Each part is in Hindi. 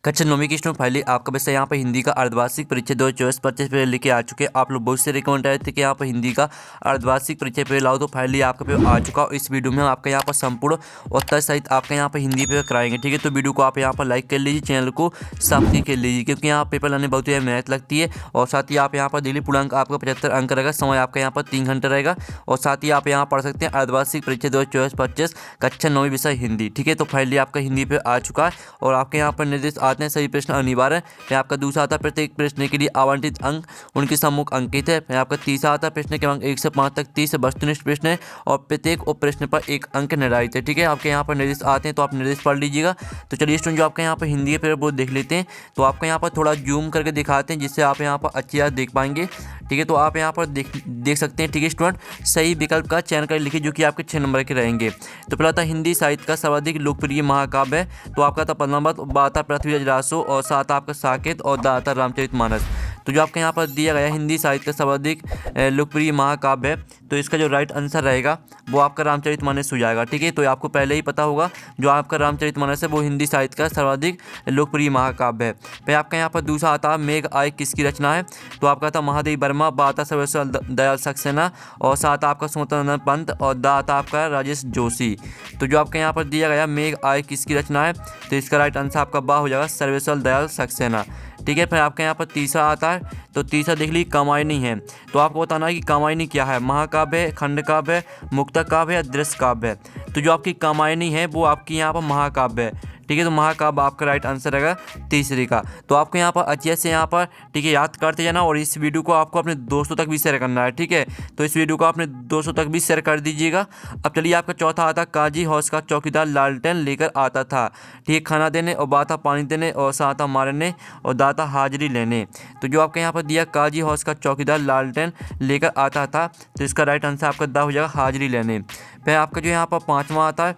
कक्षा 9वीं की स्टूडेंट फाइनली आपका वैसे यहाँ पर हिंदी का अर्धवार्षिक परीक्षा 2024-25 पे लेके आ चुके हैं। आप लोग बहुत से रिकमेंड आए थे कि यहाँ पर हिंदी का अर्धवार्षिक परीक्षा पे लाओ, तो फाइनली आपका पे आ चुका। और इस वीडियो में हम आपका यहाँ पर संपूर्ण उत्तर सहित आपका यहाँ पर हिंदी पे कराएंगे। ठीक है, तो वीडियो को आप यहाँ पर लाइक कर लीजिए, चैनल को सब्सक्राइब कर लीजिए, क्योंकि यहाँ पेपर लाने बहुत ही मेहनत लगती है। और साथ ही आप यहाँ पर डेली पूर्णांक आपका 75 अंक रहेगा, समय आपका यहाँ पर 3 घंटे रहेगा। और साथ ही आप यहाँ पढ़ सकते हैं अर्धवार्षिक परीक्षा 2024-25 कक्षा 9वीं विषय हिंदी। ठीक है, तो फाइनली आपका हिंदी पे आ चुका है। और आपके यहाँ पर निर्देश आते हैं सभी प्रश्न अनिवार्य। फिर आपका दूसरा आता है प्रत्येक प्रश्न के लिए आवंटित अंक उनके सम्मुख अंकित है। फिर आपका तीसरा आता है प्रश्न क्रमांक 1 से 5 तक 30 वस्तुनिष्ठ प्रश्न है और प्रत्येक उप प्रश्न पर 1 अंक निर्धारित है। ठीक है, आपके यहाँ पर निर्देश आते हैं तो आप निर्देश पढ़ लीजिएगा। तो चलिए स्टूडेंट, जो आपका यहाँ पर हिंदी पेपर वो देख लेते हैं। तो आपका यहाँ पर थोड़ा जूम करके दिखाते हैं जिससे आप यहाँ पर अच्छी तरह देख पाएंगे। ठीक है, तो आप यहाँ पर देख सकते हैं। ठीक है स्टूडेंट, सही विकल्प का चयन कर लिखिए जो कि आपके 6 नंबर के रहेंगे। तो पहला था हिंदी साहित्य का सर्वाधिक लोकप्रिय महाकाव्य है, तो आपका था 15 नंबर बाता पृथ्वीराज रासो और साथ आपका साकेत और दाता रामचरितमानस। तो जो आपके यहाँ पर दिया गया हिंदी साहित्य का सर्वाधिक लोकप्रिय महाकाव्य है, तो इसका जो राइट आंसर रहेगा वो आपका रामचरितमानस हो जाएगा। ठीक है, तो आपको पहले ही पता होगा जो आपका रामचरितमानस है वो हिंदी साहित्य का सर्वाधिक लोकप्रिय महाकाव्य है। फिर आपका यहाँ पर दूसरा आता है मेघ आय किसकी रचना है, तो आपका था महादेव वर्मा, बाता सर्वेश्वर दयाल सक्सेना और साथ आपका सुमतानंद पंत और दाता आपका राजेश जोशी। तो जो आपके यहाँ पर दिया गया मेघ आय किसकी रचना है, तो इसका राइट आंसर आपका बा हो जाएगा सर्वेश्वर दयाल सक्सेना। ठीक है, फिर आपके यहाँ पर तीसरा आता है, तो तीसरा देख लीजिए कामायनी है। तो आपको बताना है कि कामायनी क्या है, महाकाव्य है, खंड काव्य है, मुक्तक काव्य है, दृश्य काव्य है। तो जो आपकी कामायनी है वो आपकी यहाँ पर महाकाव्य है। ठीक है, तो महाकाव्य आपका राइट आंसर रहेगा तीसरे का। तो आपको यहाँ पर अच्छे से यहाँ पर ठीक है याद करते जाना और इस वीडियो को आपको अपने दोस्तों तक भी शेयर करना है। ठीक है, तो इस वीडियो को अपने दोस्तों तक भी शेयर कर दीजिएगा। अब चलिए आपका चौथा आता काजी हौस का चौकीदार लालटेन लेकर आता था। ठीक है, खाना देने और बाता पानी देने और साता मारने और दाता हाजिरी लेने। तो जो आपके यहाँ पर दिया काजी हौस का चौकीदार लालटेन लेकर आता था, तो इसका राइट आंसर आपका दा हो जाएगा हाजिरी लेने। फिर आपका जो यहाँ पर पाँचवा आता है,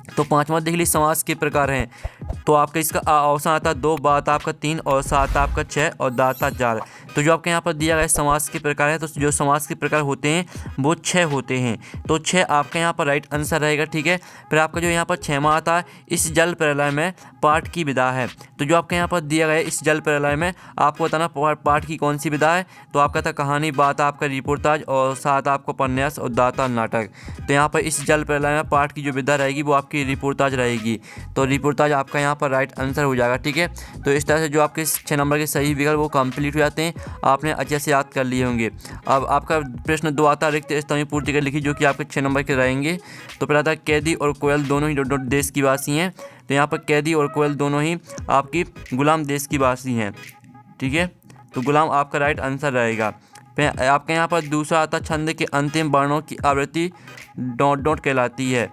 तो पांचवा देख लीजिए समास के प्रकार हैं। तो आपका इसका अवसान आता है 2, बात आपका 3 और सात आपका 6 और दाता 4। तो जो आपके यहाँ पर दिया गया समास के प्रकार है, तो जो समास के प्रकार होते हैं वो 6 होते हैं। तो 6 आपका यहाँ पर राइट आंसर रहेगा। ठीक है, फिर आपका जो यहाँ पर 6वां आता है इस जल प्रलय में पाठ की विधा है। तो जो आपके यहाँ पर दिया गया इस जल प्रलय में आपको बताना पाठ की कौन सी विधा है, तो आपका था कहानी, बात आपका रिपोर्टाज और साथ आपको उपन्यास और दाता नाटक। तो यहाँ पर इस जल प्रलय में पाठ की जो विधा रहेगी वो आपकी रिपोर्टाज रहेगी। तो रिपोर्टाज आपका यहाँ पर राइट आंसर हो जाएगा। ठीक है, तो इस तरह से जो आपके 6 नंबर के सही विकल्प वो कंप्लीट हो जाते हैं, आपने अच्छे से याद कर लिए होंगे। अब आपका प्रश्न 2 आता है रिक्त स्थान में पूर्ति कर लिखिए जो कि आपके 6 नंबर के रहेंगे। तो पहला था कैदी और कोयल दोनों ही देश की वासी हैं। तो यहाँ पर कैदी और कोयल दोनों ही आपकी गुलाम देश की वासी हैं। ठीक है, तो गुलाम आपका राइट आंसर रहेगा। फिर आपके यहाँ पर दूसरा आता छंद के अंतिम वर्णों की आवृत्ति डॉट डॉट कहलाती है।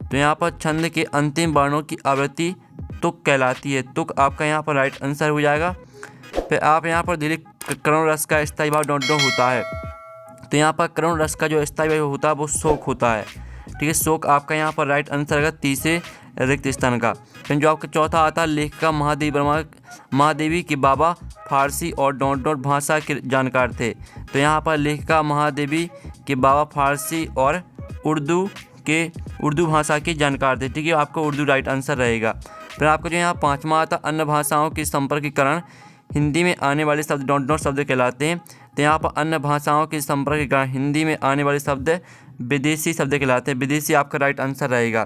तो यहाँ पर छंद के अंतिम वर्णों की आवृत्ति तुक कहलाती है। तुक आपका यहाँ पर राइट आंसर हो जाएगा। फिर आप यहाँ पर धीरे करुण रस का स्थायी भाव डॉट डॉट होता है। तो यहाँ पर करुण रस का जो स्थायी भाव होता है वो शोक होता है। ठीक है, शोक आपका यहाँ पर राइट आंसर रहेगा तीसरे रिक्त स्थान का। फिर जो आपका चौथा आता है लेखिका महादेवी वर्मा महादेवी के बाबा फारसी और डॉट डॉट भाषा के जानकार थे। तो यहाँ पर लेखिका महादेवी के बाबा फारसी और उर्दू भाषा के जानकार थे। ठीक है, आपका उर्दू राइट आंसर रहेगा। फिर आपका जो यहाँ 5वां आता अन्य भाषाओं के संपर्कीकरण हिंदी में आने वाले शब्द डॉट डॉट शब्द कहलाते हैं। तो यहाँ पर अन्य भाषाओं के संपर्कीकरण हिंदी में आने वाले शब्द विदेशी शब्द कहलाते हैं। विदेशी आपका राइट आंसर रहेगा।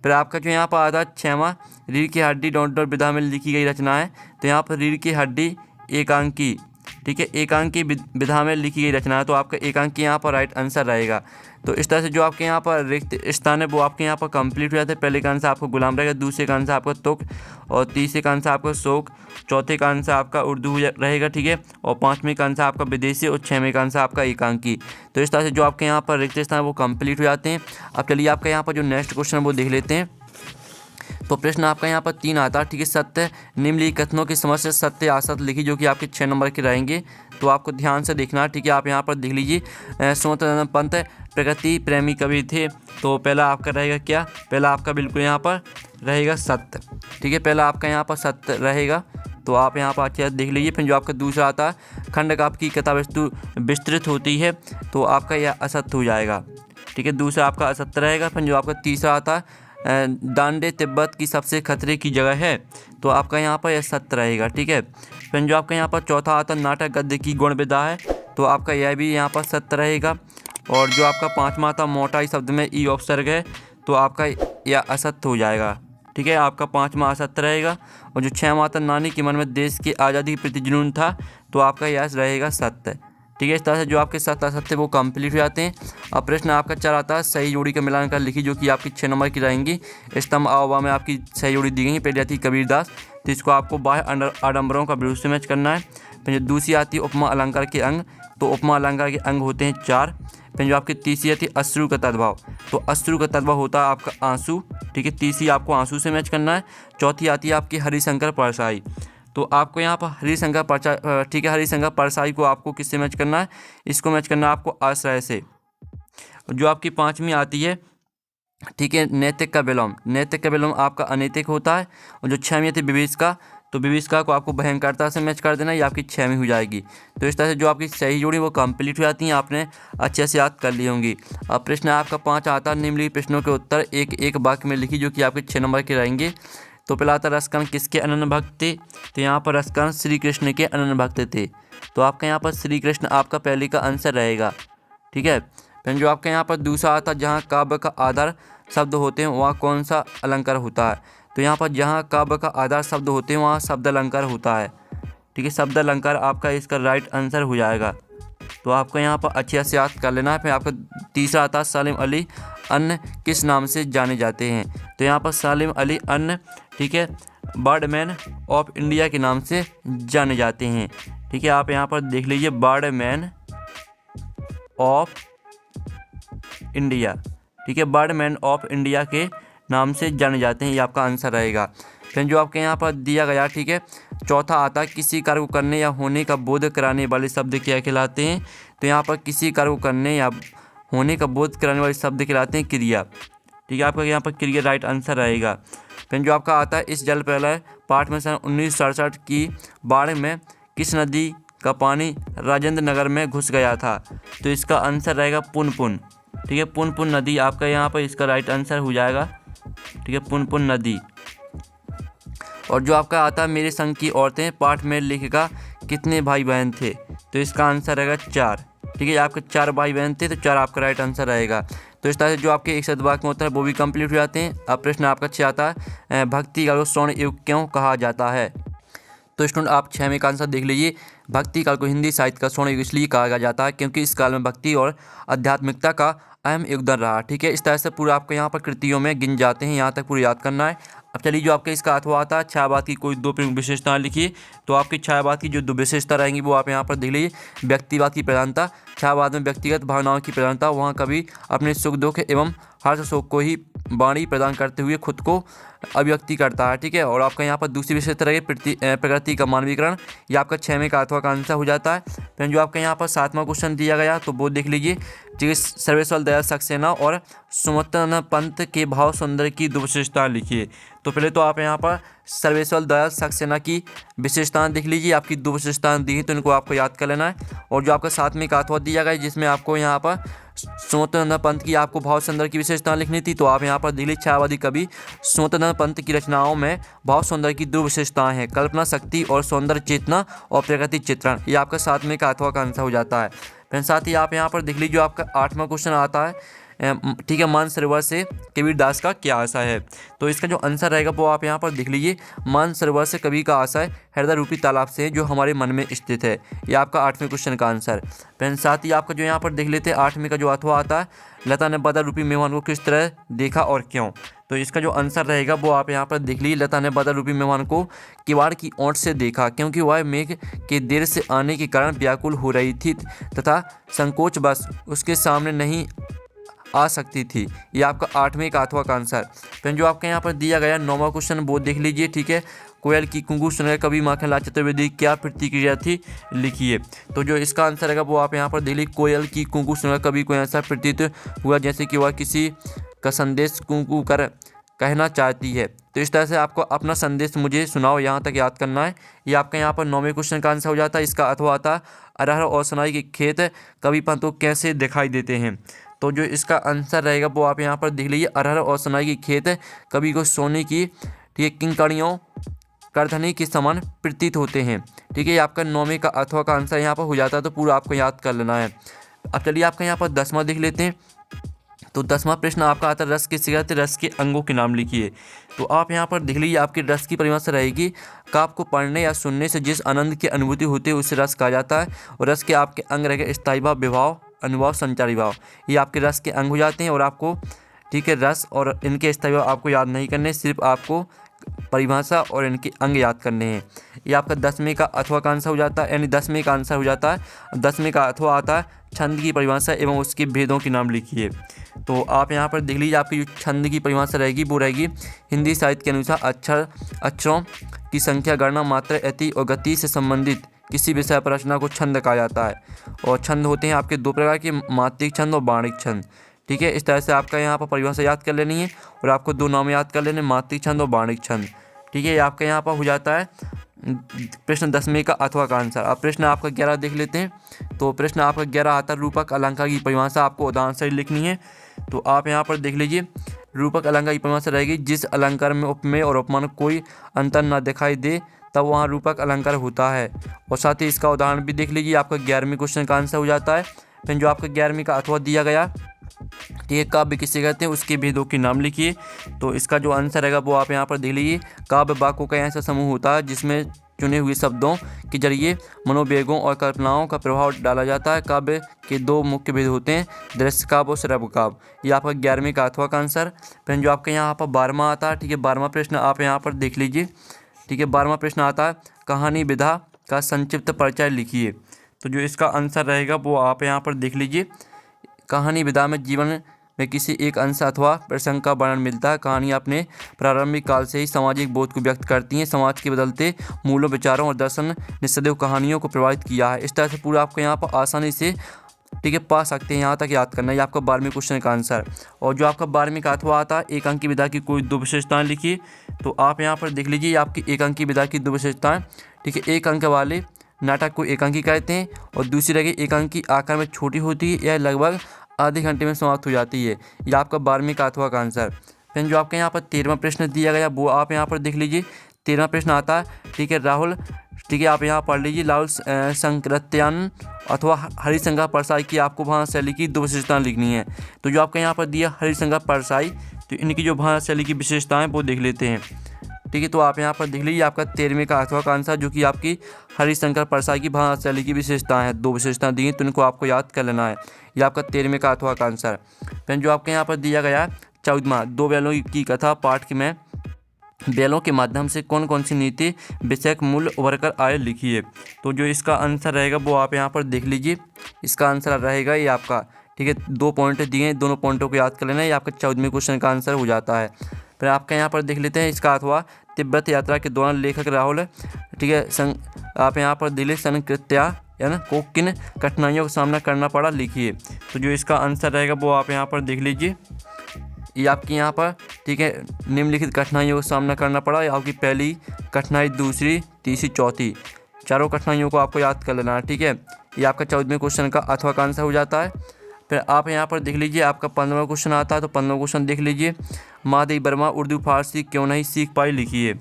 फिर आपका जो यहाँ पर आता है 6वां रीढ़ की हड्डी डॉट डॉट विधा में लिखी गई रचना है। तो यहाँ पर रीढ़ की हड्डी एकांकी, ठीक है, एकांकी विधा में लिखी गई रचना है। तो आपका एकांकी यहाँ पर राइट आंसर रहेगा। तो इस तरह से जो आपके यहाँ पर रिक्त स्थान है वो आपके यहाँ पर कंप्लीट हो जाते हैं। पहले का आंसर आपको गुलाम रहेगा, दूसरे का आंसर आपका तुक और तीसरे का आंसर आपका शोक, चौथे का आंसर आपका उर्दू रहेगा। ठीक है, और 5वें का आंसर आपका विदेशी और 6वें का आंसर आपका एकांकी। तो इस तरह से जो आपके यहाँ पर रिक्त स्थान वो कंप्लीट हो जाते हैं। अब चलिए आपका यहाँ पर जो नेक्स्ट क्वेश्चन वो देख लेते हैं। तो प्रश्न आपका यहाँ पर 3 आता है। ठीक है, सत्य निम्नलिखित कथनों की समझ से सत्य असत्य लिखी जो कि आपके 6 नंबर के रहेंगे। तो आपको ध्यान से देखना। ठीक है, आप यहाँ पर देख लीजिए सुमतानंद पंत प्रकृति प्रेमी कवि थे। तो पहला आपका रहेगा क्या, पहला आपका बिल्कुल यहाँ पर रहेगा सत्य। ठीक है, पहला आपका यहाँ पर सत्य रहेगा। तो आप यहाँ पर अच्छे से देख लीजिए। फिर जो आपका दूसरा आता है खंड काव्य की कथा वस्तु विस्तृत होती है, तो आपका यह असत्य हो जाएगा। ठीक है, दूसरा आपका असत्य रहेगा। फिर जो आपका तीसरा आता है दांडे तिब्बत की सबसे खतरे की जगह है, तो आपका यहाँ पर यह सत्य रहेगा। ठीक है, फिर जो आपका यहाँ पर चौथा आता नाटक गद्य की गुण विधा है, तो आपका यह भी यहाँ पर सत्य रहेगा। और जो आपका पाँचवा आता मोटाई शब्द में ई उपसर्ग है, तो आपका यह असत्य हो जाएगा। ठीक है, आपका पाँचवा असत्य रहेगा। और जो छठवां आता नानी के मन में देश की आज़ादी के प्रति जुनून था, तो आपका यह रहेगा सत्य। ठीक है, इस तरह से जो आपके सत्य असत्य वो कंप्लीट हो जाते हैं। अब प्रश्न आपका 4 आता है सही जोड़ी का मिलान कर लिखी, जो कि आपकी 6 नंबर की रहेंगी। स्तंभ आववा में आपकी सही जोड़ी दी गई। पहली आती है कबीरदास, तो इसको आपको बाह्य आडंबरों का विरुद्ध से मैच करना है। फिर जो दूसरी आती है उपमा अलंकार के अंग, तो उपमा अलंकार के अंग होते हैं 4। फिर जो आपकी तीसरी आती है अश्रु का तद्भाव, तो अश्रु का तद्भाव होता है आपका आंसू। ठीक है, तीसरी आपको आंसू से मैच करना है। चौथी आती है आपकी हरिशंकर परसाई, तो आपको यहाँ पर हरिशंकर परसाई, ठीक है, हरिशंकर परसाई को आपको किससे मैच करना है, इसको मैच करना है आपको आश्रय से। जो आपकी पाँचवीं आती है, ठीक है, नैतिक का विलोम, नैतिक का विलोम आपका अनैतिक होता है। और जो 6वीं आती है विभीषिका, तो विभीषिका को आपको भयंकरता से मैच कर देना, ये आपकी 6वीं हो जाएगी। तो इस तरह से जो आपकी सही जोड़ी वो कंप्लीट हो जाती हैं, आपने अच्छे से याद कर ली होंगी। अब प्रश्न आपका 5 आता है निम्नलिखित प्रश्नों के उत्तर एक एक वाक्य में लिखी, जो कि आपके 6 नंबर के रहेंगे। तो पहला आता रसकर्ण किसके अनन्य भक्त थे, तो यहाँ पर रसकर्ण श्री कृष्ण के अनन्य भक्त थे, तो आपका यहाँ पर श्री कृष्ण आपका पहले का आंसर रहेगा। ठीक है, फिर जो आपके यहाँ पर दूसरा आता जहाँ काव्य का आधार शब्द होते हैं वहाँ कौन सा अलंकार होता है, तो यहाँ पर जहाँ काव्य का आधार शब्द होते हैं वहाँ शब्द अलंकार होता है। ठीक है, शब्द अलंकार आपका इसका राइट आंसर हो जाएगा। तो आपको यहाँ पर अच्छे से याद कर लेना है। फिर आपका तीसरा आता है सालिम अली अन्य किस नाम से जाने जाते हैं, तो यहाँ पर सालिम अली अन्य, ठीक है, बर्डमैन ऑफ इंडिया के नाम से जाने जाते हैं। ठीक है, आप यहाँ पर देख लीजिए बर्डमैन ऑफ इंडिया। ठीक है, बर्डमैन ऑफ इंडिया के नाम से जाने जाते हैं, ये आपका आंसर रहेगा। फिर जो आपके यहाँ पर दिया गया, ठीक है, चौथा आता है किसी कार्य को करने या होने का बोध कराने वाले शब्द क्या कहलाते हैं, तो यहाँ पर किसी कार्य को करने या होने का बोध कराने वाले शब्द कहलाते हैं क्रिया। ठीक है, आपका यहाँ पर क्रिया राइट आंसर रहेगा। फिर जो आपका आता है इस जल प्रलय पाठ में सन 1967 की बाढ़ में किस नदी का पानी राजेंद्र नगर में घुस गया था, तो इसका आंसर रहेगा पुनपुन। ठीक है, पुनपुन नदी आपका यहाँ पर इसका राइट आंसर हो जाएगा। ठीक है, पुनपुन नदी। और जो आपका आता है मेरे संग की औरतें पाठ में लेखिका कितने भाई बहन थे, तो इसका आंसर रहेगा 4। ठीक है, आपके 4 भाई बहन थे, तो 4 आपका राइट आंसर रहेगा। तो इस तरह से जो आपके 61 वाक्य में होता है वो भी कंप्लीट हो जाते हैं। अब प्रश्न आपका 6 आता है भक्ति काल को स्वर्ण युग क्यों कहा जाता है, तो स्टूडेंट आप 6वें का आंसर देख लीजिए। भक्ति काल को हिंदी साहित्य का स्वर्ण युग इसलिए कहा जाता है क्योंकि इस काल में भक्ति और आध्यात्मिकता का अहम योगदान रहा। ठीक है, इस तरह से पूरा आपको यहाँ पर कृतियों में गिन जाते हैं, यहाँ तक पूरा याद करना है। अब चलिए जो आपके इसका अथवा आता है छायावाद की कोई 2 प्रमुख विशेषताएं लिखिए। तो आपकी छायावाद की जो 2 विशेषता रहेंगी वो आप यहाँ पर देख लीजिए। व्यक्तिवाद की प्रधानता, छायावाद में व्यक्तिगत भावनाओं की प्रधानता, वहाँ कभी अपने सुख दुख एवं हर्ष शोक को ही वाणी प्रदान करते हुए खुद को अभिव्यक्ति करता है। ठीक है, और आपका यहाँ पर दूसरी विशेषता रहेगी प्रकृति का मानवीकरण, ये आपका 6वें का अथवा का आंसर हो जाता है। फिर जो आपका यहाँ पर 7वां क्वेश्चन दिया गया तो वो देख लीजिए। ठीक है, सर्वेश्वर दयाल सक्सेना और सुमतन पंत के भाव सुंदर की 2 विशेषताएं लिखिए। तो पहले तो आप यहाँ पर सर्वेश्वर दयाल सक्सेना की विशेषताएं देख लीजिए, आपकी 2 विशेषताएं दी हैं तो इनको आपको याद कर लेना है। और जो आपका 7वें का अथवा दिया गया जिसमें आपको यहाँ पर सुमतन पंत की आपको भाव सुंदर की विशेषताएं लिखनी थी, तो आप यहाँ पर दिल्ली छायावादी कवि सुमतन पंत की रचनाओं में भाव सौंदर्य की 2 विशेषताएं हैं, कल्पना शक्ति और सौंदर्य चेतना और प्रकृति चित्रण। ये आपका 7वें का अथवा का आंसर हो जाता है। फिर साथ ही आप यहाँ पर देख लीजिए जो आपका 8वां क्वेश्चन आता है। ठीक है, मानसरोवर से कबीरदास का क्या आशय है, तो इसका जो आंसर रहेगा वो आप यहाँ पर देख लीजिए। मानसरोवर से कवि का आशय हृदय रूपी तालाब से जो हमारे मन में स्थित है, ये आपका 8वें क्वेश्चन का आंसर। फिर साथ ही आपका जो यहाँ पर देख लेते हैं 8वें का जो अथवा आता है लता ने बादल रूपी मेहमान को किस तरह देखा और क्यों, तो इसका जो आंसर रहेगा वो आप यहाँ पर देख लीजिए। लता ने बादल रूपी मेहमान को किवाड़ की ओट से देखा क्योंकि वह मेघ के देर से आने के कारण व्याकुल हो रही थी तथा संकोच बस उसके सामने नहीं आ सकती थी, ये आपका 8वें का अथवा का आंसर। फिर जो आपके यहाँ पर दिया गया 9वां क्वेश्चन वो देख लीजिए। ठीक है, कोयल की कुंकू सुनकर कवि माखनलाल चतुर्वेदी क्या प्रतिक्रिया थी लिखिए। तो जो इसका आंसर रहेगा वो आप यहाँ पर देख लीजिए। कोयल की कुंकू सुनकर कवि को ऐसा प्रतीत हुआ जैसे कि वह किसी का संदेश कुंकू कर कहना चाहती है, तो इस तरह से आपको अपना संदेश मुझे सुनाओ यहाँ तक याद करना है। ये आपका यहाँ पर 9वें क्वेश्चन का आंसर हो जाता है। इसका अथवा आता अरहर और सनाई के खेत कवि पंत को कैसे दिखाई देते हैं, तो जो इसका आंसर रहेगा वो आप यहाँ पर देख लीजिए, अरहर और सनाई की खेत कभी को सोने की, ठीक है, किंकड़ियों करधनी के समान प्रतीत होते हैं। ठीक है, ये आपका 9वीं का अथवा का आंसर यहाँ पर हो जाता है, तो पूरा आपको याद कर लेना है। अब चलिए आपका यहाँ पर 10वां देख लेते हैं। तो 10वां प्रश्न आपका आता है, रस के सिगरेट रस के अंगों के नाम लिखिए। तो आप यहाँ पर देख लीजिए, आपकी रस की परिभाषा रहेगी, काव्य को पढ़ने या सुनने से जिस आनंद की अनुभूति होती है उसे रस कहा जाता है। और रस के आपके अंग रहेंगे स्थायी भाव, विभाव, अनुभाव, संचारी भाव। ये आपके रस के अंग हो जाते हैं। और आपको, ठीक है, रस और इनके स्थायी भाव आपको याद नहीं करने, सिर्फ आपको परिभाषा और इनके अंग याद करने हैं। ये आपका 10वीं का अथवा का आंसर हो जाता है, यानी 10वीं का आंसर हो जाता है। 10वीं का अथवा आता है, छंद की परिभाषा एवं उसके भेदों के नाम लिखिए। तो आप यहाँ पर देख लीजिए, आपकी जो छंद की परिभाषा रहेगी वो रहेगी, हिंदी साहित्य के अनुसार अक्षरों की संख्या, गणना, मात्रा, अति और गति से संबंधित किसी विषय पर रचना को छंद कहा जाता है। और छंद होते हैं आपके 2 प्रकार के, मात्रिक छंद और बाणिक छंद। ठीक है, इस तरह से आपका यहाँ पर परिभाषा याद कर लेनी है और आपको 2 नाम याद कर लेने, मात्रिक छंद और बाणिक छंद। ठीक है, ये आपका यहाँ पर हो जाता है प्रश्न 10वीं का अथवा का आंसर। अब प्रश्न आपका 11 देख लेते हैं। तो प्रश्न आपका 11 आता है, रूपक अलंकार की परिभाषा आपको उदाहरण से लिखनी है। तो आप यहाँ पर देख लीजिए, रूपक अलंकार की परिभाषा रहेगी, जिस अलंकार में उपमेय और उपमान कोई अंतर न दिखाई दे तब वहाँ रूपक अलंकार होता है। और साथ ही इसका उदाहरण भी देख लीजिए, आपका 11वें क्वेश्चन का आंसर हो जाता है। फिर जो आपका 11वीं का अथवा दिया गया, ठीक है, काव्य किसे कहते हैं, उसके भेदों के नाम लिखिए। तो इसका जो आंसर रहेगा वो आप यहाँ पर देख लीजिए, काव्य वाक्यों का ऐसा समूह होता है जिसमें चुने हुए शब्दों के जरिए मनोवेगों और कल्पनाओं का प्रभाव डाला जाता है। काव्य के 2 मुख्य भेद होते हैं, दृश्य काव्य और श्रव्य काव्य। ये आपका 11वीं का अथवा का आंसर। फिर जो आपके यहाँ पर 12वां आता है, ठीक है, 12वां प्रश्न आप यहाँ पर देख लीजिए। ठीक है, 12वां प्रश्न आता है, कहानी विधा का संक्षिप्त परिचय लिखिए। तो जो इसका आंसर रहेगा वो आप यहाँ पर देख लीजिए, कहानी विधा में जीवन में किसी एक अंश अथवा प्रसंग का वर्णन मिलता है। कहानी अपने प्रारंभिक काल से ही सामाजिक बोध को व्यक्त करती हैं। समाज के बदलते मूलों, विचारों और दर्शन ने सदैव कहानियों को प्रभावित किया है। इस तरह से पूरा आपको यहाँ पर आसानी से, ठीक है, पा सकते हैं। यहाँ तक याद करना है, आपका 12वें क्वेश्चन का आंसर। और जो आपका 12वीं का अथवा आता है, एक अंक की विधा की कोई 2 विशेषताएं लिखिए। तो आप यहाँ पर देख लीजिए, आपकी एक अंक की विधा की 2 विशेषताएं। ठीक है, एक अंक वाले नाटक को एक अंकी कहते हैं और दूसरी रहेगी एक अंकी आकार में छोटी होती है, यह लगभग आधे घंटे में समाप्त हो जाती है। ये आपका 12वीं का अथवा का आंसर। फिर जो आपके यहाँ पर 13वां प्रश्न दिया गया वो आप यहाँ पर देख लीजिए। 13वां प्रश्न आता है, ठीक है, राहुल, ठीक है, आप यहाँ पढ़ लीजिए, राहुल संकृत्यान अथवा हरिशंकर परसाई की आपको भाषा शैली की 2 विशेषताएं लिखनी है। तो जो आपके यहाँ पर दिया हरिशंकर परसाई, तो इनकी जो भाषा शैली की विशेषताएं वो देख लेते हैं। ठीक है, तो आप यहाँ पर देख लीजिए, आपका 13वें का अथवा का आंसर, जो कि आपकी हरिशंकर परसाई की भाषा शैली की विशेषताएं हैं। 2 विशेषताएं दी हैं, तो इनको आपको याद कर लेना है। ये आपका 13वें का अथवा का आंसर। फिर जो आपके यहाँ पर दिया गया 14वां, 2 बैलों की कथा पाठ में बैलों के माध्यम से कौन कौन सी नीति विषयक मूल्य उभर कर आए लिखिए। तो जो इसका आंसर रहेगा वो आप यहाँ पर देख लीजिए। इसका आंसर रहेगा ये आपका, ठीक है, 2 पॉइंट दिए हैं, दोनों पॉइंटों को याद कर लेना। ये आपका 14वें क्वेश्चन का आंसर हो जाता है। फिर आपका यहाँ पर देख लेते हैं इसका अथवा, तिब्बत यात्रा के दौरान लेखक राहुल, ठीक है, आप यहाँ पर दिल्ली संकृत्या है ना को किन कठिनाइयों का सामना करना पड़ा लिखिए। तो जो इसका आंसर रहेगा वो आप यहाँ पर देख लीजिए। ये आपकी यहाँ पर, ठीक है, निम्नलिखित कठिनाइयों का सामना करना पड़ा। आपकी पहली कठिनाई, दूसरी, तीसरी, चौथी, चारों कठिनाइयों को आपको याद कर लेना है। ठीक है, ये आपका 14वें क्वेश्चन का अथवा का आंसर हो जाता है। फिर आप यहाँ पर देख लीजिए, आपका 15वां क्वेश्चन आता है। तो 15वां क्वेश्चन देख लीजिए, महादेवी वर्मा उर्दू फारसी क्यों नहीं सीख पाई लिखिए।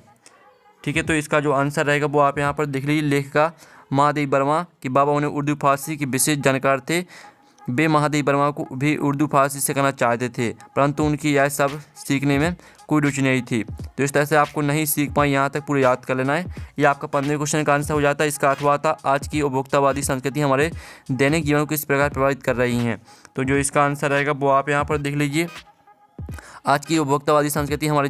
ठीक है, तो इसका जो आंसर रहेगा वो आप यहाँ पर देख लीजिए। लेखिका महादेवी वर्मा के बाबा उन्हें उर्दू फारसी के विशेष जानकार थे। वे महादेवी वर्मा को भी उर्दू फारसी सिखाना चाहते थे, परंतु उनकी यह सब सीखने में कोई रुचि नहीं थी। तो इस तरह से आपको नहीं सीख पाई, यहाँ तक पूरा याद कर लेना है। ये आपका 15वें क्वेश्चन का आंसर हो जाता है। इसका अथवा था, आज की उपभोक्तावादी संस्कृति हमारे दैनिक जीवन को किस प्रकार प्रभावित कर रही हैं। तो जो इसका आंसर रहेगा वो आप यहाँ पर देख लीजिए। आज की उपभोक्तावादी संस्कृति हमारे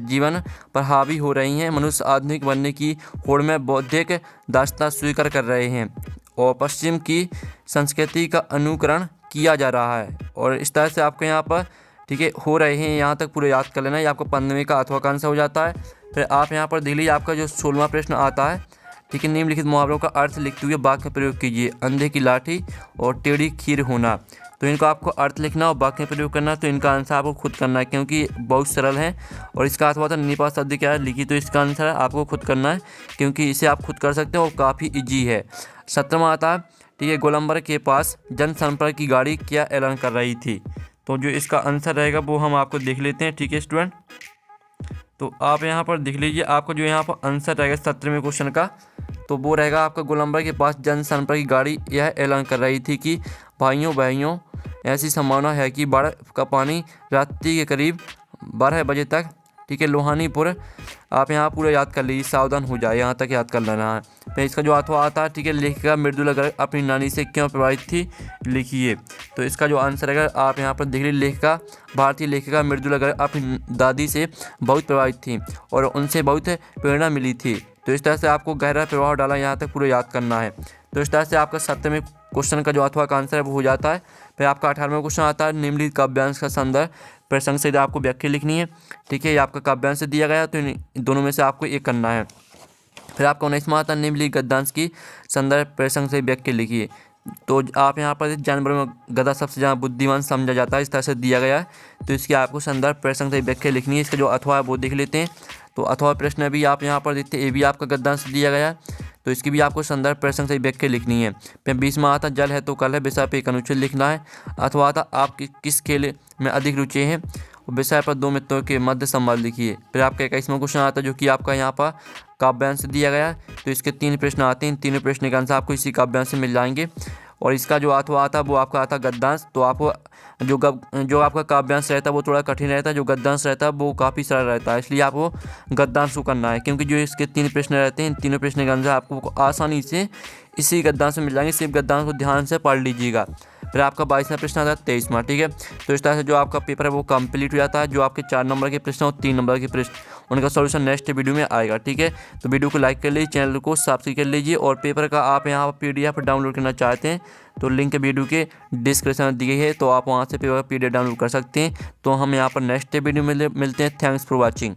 जीवन पर हावी हो रही हैं। मनुष्य आधुनिक बनने की होड़ में बौद्धिक दास्तां स्वीकार कर रहे हैं और पश्चिम की संस्कृति का अनुकरण किया जा रहा है। और इस तरह से आपके यहाँ पर, ठीक है, हो रहे हैं। यहाँ तक पूरे याद कर लेना है। ये आपका 15वें का अथवा का आंसर हो जाता है। फिर आप यहाँ पर देख लीजिए, आपका जो 16वां प्रश्न आता है, ठीक है, निम्नलिखित मुहावरों का अर्थ लिखते हुए वाक्य का प्रयोग कीजिए। अंधे की लाठी और टेढ़ी खीर होना। तो इनको आपको अर्थ लिखना और वाक्य में प्रयोग करना। तो इनका आंसर आपको खुद करना है, क्योंकि बहुत सरल है। और इसका अथवा था, निपात शब्द क्या है लिखी। तो इसका आंसर आपको खुद करना है, क्योंकि इसे आप खुद कर सकते हो और काफ़ी ईजी है। 17वां आता है, ठीक है, गोलंबर के पास जनसंपर्क की गाड़ी क्या ऐलान कर रही थी। तो जो इसका आंसर रहेगा वो हम आपको देख लेते हैं। ठीक है स्टूडेंट, तो आप यहाँ पर देख लीजिए, आपको जो यहाँ पर आंसर रहेगा 17वें क्वेश्चन का, तो वो रहेगा आपका गोलंबर के पास जनसंपर्क की गाड़ी यह ऐलान कर रही थी कि भाइयों बहनों, ऐसी संभावना है कि बाढ़ का पानी रात्रि के करीब 12 बजे तक, ठीक है, लोहानीपुर, आप यहाँ पूरा याद कर लीजिए, सावधान हो जाए, यहाँ तक याद कर लेना है। फिर इसका जो अथवा आता है, ठीक है, लेखिका मृदुला गर्ग अपनी नानी से क्यों प्रभावित थी, लिखिए। तो इसका जो आंसर है आप यहाँ पर देख लीजिए, लेखिका, भारतीय लेखिका मृदुला गर्ग अपनी दादी से बहुत प्रभावित थी और उनसे बहुत प्रेरणा मिली थी। तो इस तरह से आपको गहरा प्रभाव डाला, यहाँ तक पूरा याद करना है। तो इस तरह से आपका 17वें क्वेश्चन का जो अथवा का आंसर है वो हो जाता है। फिर आपका 18वां क्वेश्चन आता है, निम्नलिखित काव्यांश का संदर्भ प्रसंग से आपको व्याख्या लिखनी है। ठीक है, ये आपका काव्यांश दिया गया, तो इन दोनों में से आपको एक करना है। फिर आपका 19वां आता है, निम्नलिखित गद्यांश की संदर्भ प्रसंग से व्याख्या लिखिए। तो आप यहाँ पर जानवरों में गधा सबसे ज़्यादा बुद्धिमान समझा जाता है, इस तरह से दिया गया है। तो इसकी आपको संदर्भ प्रसंग से व्याख्या लिखनी है। इसका जो अथवा है वो देख लेते हैं। तो अथवा प्रश्न भी आप यहाँ पर देखते हैं, ये भी आपका गद्यांश दिया गया है, तो इसकी भी आपको संदर्भ प्रसंग से व्याख्या लिखनी है। फिर 20वां आता, जल है तो कल है, विषय पर एक अनुच्छेद लिखना है। अथवा आता, आप किस खेल में अधिक रुचि है, विषय पर दो मित्रों के मध्य संवाद लिखिए। फिर आपका 21वां क्वेश्चन आता है, जो कि आपका यहाँ पर काव्यांश दिया गया है। तो इसके 3 प्रश्न आते हैं, इन तीनों प्रश्न के आंसर आपको इसी काव्यांश से मिल जाएंगे। और इसका जो अथवा आता है वो आपका आता है गद्यांश। तो आपको जो आपका काव्यांश रहता है वो थोड़ा कठिन रहता है, जो गद्यांश रहता है वो काफ़ी सरल रहता है, इसलिए आपको गद्यांश को करना है, क्योंकि जो इसके 3 प्रश्न रहते हैं, इन तीनों प्रश्न के आंसर आपको आसानी से इसी गद्यांश में मिल जाएंगे। सिर्फ गद्यांश को ध्यान से पढ़ लीजिएगा। फिर आपका 22वां प्रश्न आता है, 23वां। ठीक है, तो इस तरह से जो आपका पेपर है वो कंप्लीट हो जाता है। जो आपके 4 नंबर के प्रश्न और 3 नंबर के प्रश्न, उनका सॉल्यूशन नेक्स्ट वीडियो में आएगा। ठीक है, तो वीडियो को लाइक कर लीजिए, चैनल को सब्सक्राइब कर लीजिए। और पेपर का आप यहाँ पर PDF डाउनलोड करना चाहते हैं तो लिंक वीडियो के डिस्क्रिप्शन में दी गई है, तो आप वहाँ से पेपर PDF डाउनलोड कर सकते हैं। तो हम यहाँ पर नेक्स्ट वीडियो में मिलते हैं। Thanks for watching.